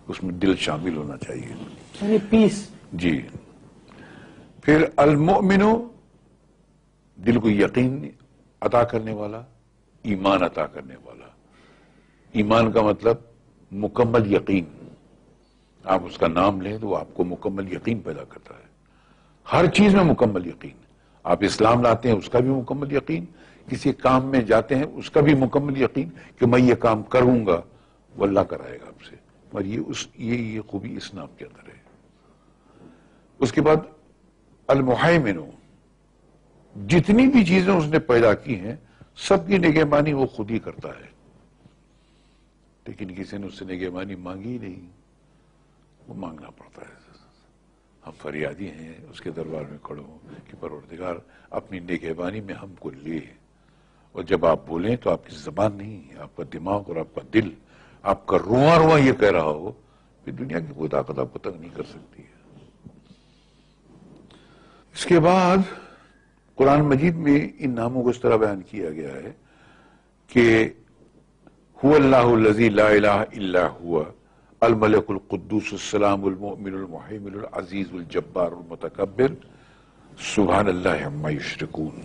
اس میں دل شامل ہونا چاہیے، یعنی پیس. جی. پھر المؤمن، دل کو یقین عطا کرنے والا، ایمان عطا کرنے والا. ایمان کا مطلب مکمل یقین. آپ اس کا نام لیں تو وہ آپ کو مکمل یقین پیدا کرتا ہے، ہر چیز میں مکمل یقین. آپ اسلام لاتے ہیں اس کا بھی مکمل یقین، کسی کام میں جاتے ہیں اس کا بھی مکمل یقین کہ میں یہ کام کروں گا وہ اللہ کرائے گا آپ سے. اور یہ خوبی اس نام کے اندر ہے. اس کے بعد المحیمن، جتنی بھی چیزیں اس نے پیدا کی ہیں سب کی نگہبانی وہ خود ہی کرتا ہے، لیکن کسی نے اس سے نگہبانی مانگی ہی نہیں، وہ مانگنا پڑتا ہے. ہم فریادی ہیں اس کے دربار میں کھڑے ہوں کہ پروردگار اپنی نگہبانی میں ہم کو لے. اور جب آپ بولیں تو آپ کی زبان نہیں، آپ کا دماغ اور آپ کا دل، آپ کا رواں رواں یہ کہہ رہا ہو کہ دنیا کی کوئی طاقت آپ کو تنگ نہیں کر سکتی ہے. اس کے بعد قرآن مجید میں ان ناموں کو اس طرح بیان کیا گیا ہے کہ هو اللہ الذی لا الہ الا هو الملک القدوس السلام المؤمن المحیمن العزیز الجبار المتکبر سبحان اللہ عما یشرکون.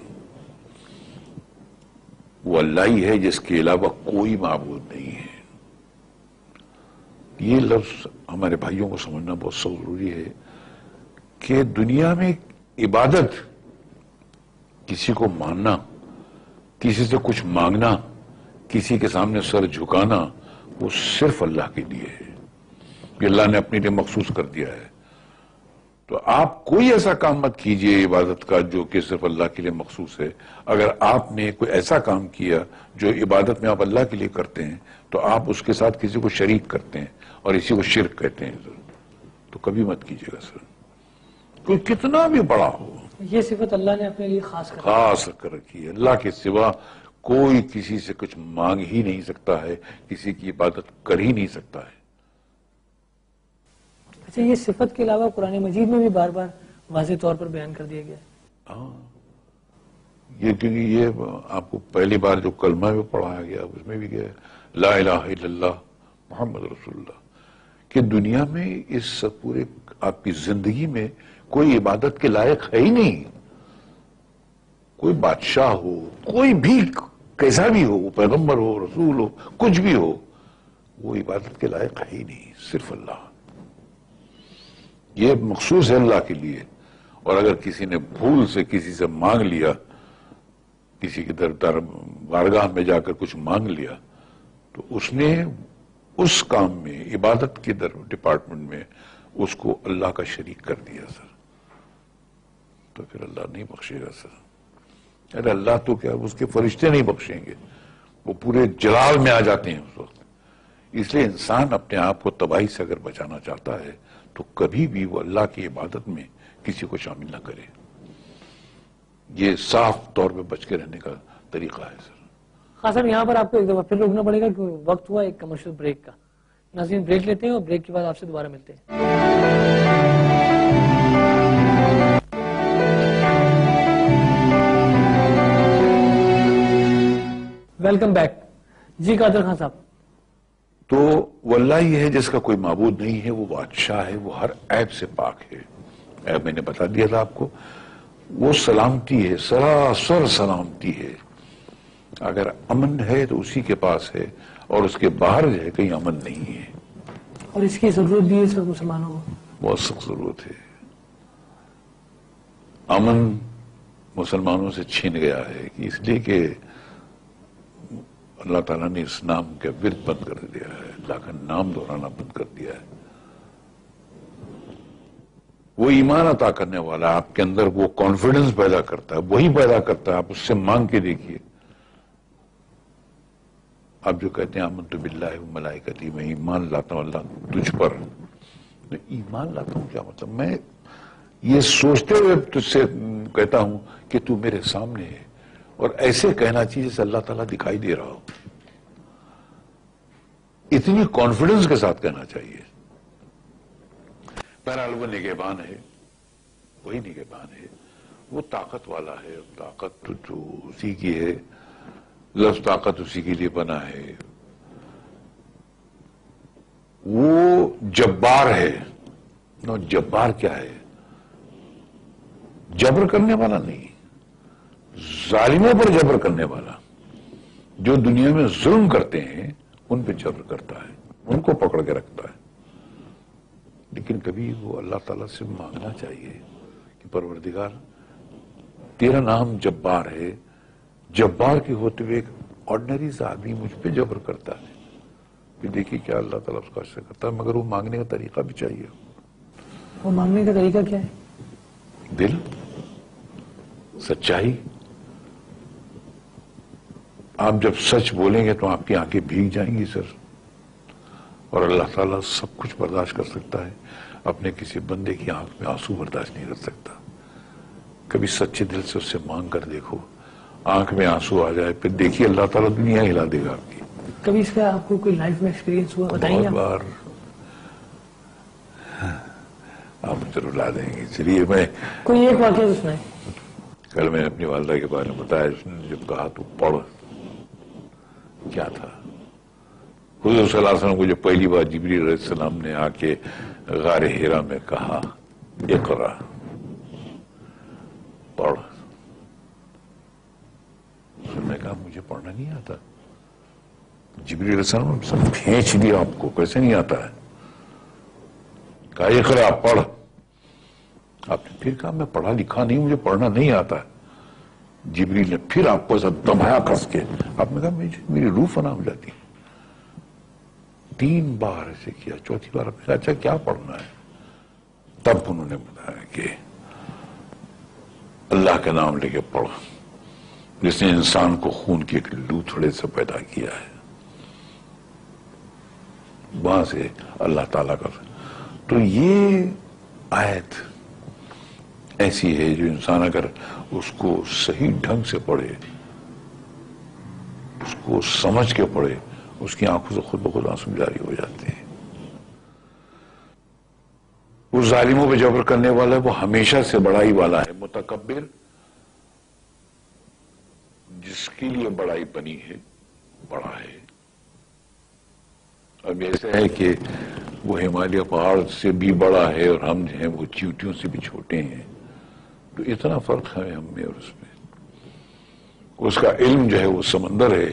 وہ اللہ ہی ہے جس کے علاوہ کوئی معبود نہیں ہے. یہ لفظ ہمارے بھائیوں کو سمجھنا بہت ضروری ہے کہ دنیا میں عبادت، کسی کو ماننا، کسی سے کچھ مانگنا، کسی کے سامنے سر جھکانا، وہ صرف اللہ کے لیے ہے. یہ اللہ نے اپنے لیے مخصوص کر دیا ہے. تو آپ کوئی ایسا کام مت کیجئے عبادت کا جو کہ صرف اللہ کے لیے مخصوص ہے. اگر آپ نے کوئی ایسا کام کیا جو عبادت میں آپ اللہ کے لیے کرتے ہیں تو آپ اس کے ساتھ کسی کو شریک کرتے ہیں اور اسی کو شرک کہتے ہیں. تو کبھی مت کیجئے گا سر، کوئی کتنا بھی بڑا ہو. یہ صفت اللہ نے اپنے لیے خاص کر رکھی ہے. اللہ کے سوا کوئی کسی سے کچھ مانگ ہی نہیں سکتا ہے، کسی کی عبادت کر ہی نہیں سکتا ہے. اچھا، یہ صفت کے علاوہ قرآن مجید میں بھی بار بار واضح طور پر بیان کر دیا گیا ہے. ہاں، یہ کیونکہ یہ آپ کو پہلی بار جو کلمہ میں پڑھایا گیا اس میں بھی گیا لا الہ الا اللہ محمد رسول اللہ، کہ دنیا میں اس پورے آپ کی زندگی میں کوئی عبادت کے لائق ہے ہی نہیں. کوئی بادشاہ ہو، کوئی بھی کیسا بھی ہو، پیغمبر ہو، رسول ہو، کچھ بھی ہو، وہ عبادت کے لائق ہے ہی نہیں، صرف اللہ. یہ مخصوص ہے اللہ کے لیے. اور اگر کسی نے بھول سے کسی سے مانگ لیا، کسی کے بارگاہ میں جا کر کچھ مانگ لیا، تو اس نے اس کام میں عبادت کے ڈپارٹمنٹ میں اس کو اللہ کا شریک کر دیا سر. تو پھر اللہ نہیں بخشے گا سر. ارے اللہ تو کیا اس کے فرشتے نہیں بخشیں گے، وہ پورے جلال میں آ جاتے ہیں اس وقت. اس لیے انسان اپنے آپ کو تباہی سے اگر بچانا چاہتا ہے تو کبھی بھی وہ اللہ کی عبادت میں کسی کو شامل نہ کرے. یہ صاف طور پہ بچ کے رہنے کا طریقہ ہے سر. خاص صاحب، یہاں پر آپ کو ایک دفعہ پھر روکنا پڑے گا کہ وقت ہوا ایک کمرشل بریک کا. ناظرین، بریک لیتے ہیں اور بریک کے بعد آپ سے دوبارہ ملتے ہیں. Welcome back. جی قادر خان صاحب. تو وہ اللہ ہی ہے جس کا کوئی معبود نہیں ہے، وہ بادشاہ ہے، وہ ہر عیب سے پاک ہے. عیب میں نے بتا دیا تھا آپ کو. وہ سلامتی ہے، سراسر سلامتی ہے. اگر امن ہے تو اسی کے پاس ہے، اور اس کے باہر جو ہے کہیں امن نہیں ہے. اور اس کی ضرورت بھی ہے سب مسلمانوں کو، بہت سخت ضرورت ہے. امن مسلمانوں سے چھین گیا ہے اس لیے کہ اللہ تعالیٰ نے اس نام کا ورد بند کر دیا ہے، اللہ کا نام دہرانا بند کر دیا ہے. وہ ایمان عطا کرنے والا آپ کے اندر وہ کانفیڈنس پیدا کرتا ہے، وہی پیدا کرتا ہے. آپ اس سے مانگ کے دیکھیے. آپ جو کہتے ہیں آمنت باللہ و ملائکتی، میں ایمان لاتا ہوں اللہ تجھ پر. میں ایمان لاتا ہوں کیا مطلب؟ میں یہ سوچتے ہوئے تجھ سے کہتا ہوں کہ تو میرے سامنے ہے، اور ایسے کہنا چاہیے جیسے اللہ تعالیٰ دکھائی دے رہا ہو. اتنی کانفیڈنس کے ساتھ کہنا چاہیے. بہرحال وہ نگہبان ہے، وہی نگہبان ہے، وہ طاقت والا ہے. طاقت تو اسی کی ہے، لفظ طاقت اسی کے لیے بنا ہے. وہ جبار ہے، نو جبار کیا ہے؟ جبر کرنے والا نہیں، ظالموں پر جبر کرنے والا، جو دنیا میں ظلم کرتے ہیں ان پہ جبر کرتا ہے، ان کو پکڑ کے رکھتا ہے. لیکن کبھی وہ اللہ تعالیٰ سے مانگنا چاہیے کہ پروردگار تیرا نام جبار ہے، جبار کے ہوتے ہوئے ایک آرڈنری آدمی مجھ پہ جبر کرتا ہے، پھر دیکھیے کیا اللہ تعالیٰ اس کا اثر کرتا ہے. مگر وہ مانگنے کا طریقہ بھی چاہیے. وہ مانگنے کا طریقہ کیا ہے؟ دل، سچائی. آپ جب سچ بولیں گے تو آپ کی آنکھیں بھیگ جائیں گی سر. اور اللہ تعالیٰ سب کچھ برداشت کر سکتا ہے، اپنے کسی بندے کی آنکھ میں آنسو برداشت نہیں کر سکتا. کبھی سچے دل سے اس سے مانگ کر دیکھو، آنکھ میں آنسو آ جائے، پھر دیکھیے اللہ تعالیٰ دنیا ہلا دے گا آپ کی. کبھی اس کا آپ کو کوئی لائف میں ایکسپیرینس ہوا؟ بتائیں گے بہت بار. آپ مجھے رلا دیں گے. چلیے میں کوئی ایک واقعہ تو سنائیں. کل میں نے اپنی والدہ کے بارے میں بتایا، اس نے جب کہا تو پڑھ. کیا تھا؟ حضور صلی اللہ علیہ وسلم کو جب پہلی بار جبریل علیہ السلام نے آ کے غار حرا میں کہا اقرا، پڑھ، پھر میں کہا مجھے پڑھنا نہیں آتا. جبریل علیہ السلام نے سب کھینچ لیا، آپ کو کیسے نہیں آتا ہے؟ کہا اقرا، پڑھ. آپ نے پھر کہا میں پڑھا لکھا نہیں، مجھے پڑھنا نہیں آتا ہے. جبریل نے پھر آپ کو ایسا دبایا کس کے. آپ نے کہا میری روح فنا ہو جاتی. 3 بار ایسے کیا، چوتھی بار آپ نے کہا اچھا کیا پڑھنا ہے؟ تب انہوں نے بتایا کہ اللہ کے نام لے کے پڑھ، جس نے انسان کو خون کے ایک لوتھڑے سے پیدا کیا ہے. وہاں سے اللہ تعالیٰ کا. تو یہ آیت ایسی ہے جو انسان اگر اس کو صحیح ڈھنگ سے پڑھے، اس کو سمجھ کے پڑھے، اس کی آنکھوں سے خود بخود آنسو جاری ہو جاتے ہیں. وہ ظالموں پہ جبر کرنے والا ہے، وہ ہمیشہ سے بڑائی والا ہے. متکبر جس کے لیے بڑائی بنی ہے، بڑا ہے. اب ایسا ہے کہ وہ ہمالیہ پہاڑ سے بھی بڑا ہے اور ہم جو ہیں وہ چیوٹیوں سے بھی چھوٹے ہیں. تو اتنا فرق ہے ہم میں اور اس میں. اس کا علم جو ہے وہ سمندر ہے،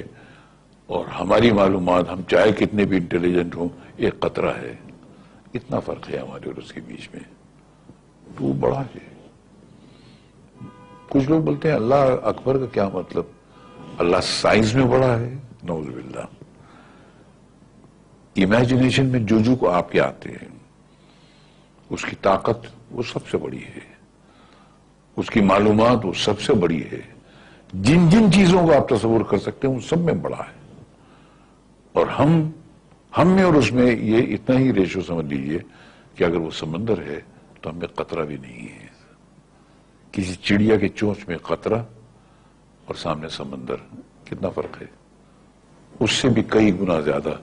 اور ہماری معلومات ہم چاہے کتنے بھی انٹیلیجنٹ ہوں ایک قطرہ ہے. اتنا فرق ہے ہمارے اور اس کے بیچ میں. تو وہ بڑا ہے. کچھ لوگ بولتے ہیں اللہ اکبر کا کیا مطلب؟ اللہ سائنس میں بڑا ہے؟ نعوذ باللہ. امیجنیشن میں جو کو آپ کے آتے ہیں، اس کی طاقت وہ سب سے بڑی ہے، اس کی معلومات وہ سب سے بڑی ہے. جن جن چیزوں کو آپ تصور کر سکتے ہیں ان سب میں بڑا ہے. اور ہم میں اور اس میں یہ اتنا ہی ریشو سمجھ لیجئے کہ اگر وہ سمندر ہے تو ہم میں قطرہ بھی نہیں ہے. کسی چڑیا کے چونچ میں قطرہ اور سامنے سمندر، کتنا فرق ہے. اس سے بھی کئی گنا زیادہ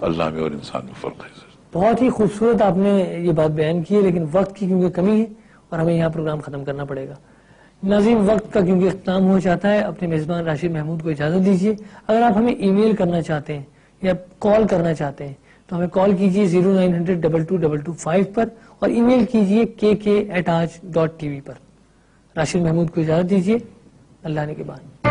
اللہ میں اور انسان میں فرق ہے. بہت ہی خوبصورت آپ نے یہ بات بیان کی ہے، لیکن وقت کی کیونکہ کمی ہے اور ہمیں یہاں پروگرام ختم کرنا پڑے گا. ناظرین، وقت کا کیونکہ اختتام ہو جاتا ہے، اپنے میزبان راشد محمود کو اجازت دیجیے. اگر آپ ہمیں ای میل کرنا چاہتے ہیں یا کال کرنا چاہتے ہیں تو ہمیں کال کیجیے 0900-2222-5 پر، اور ای میل کیجیے kk@aaj.tv پر. راشد محمود کو اجازت دیجیے. اللہ نے کے بعد.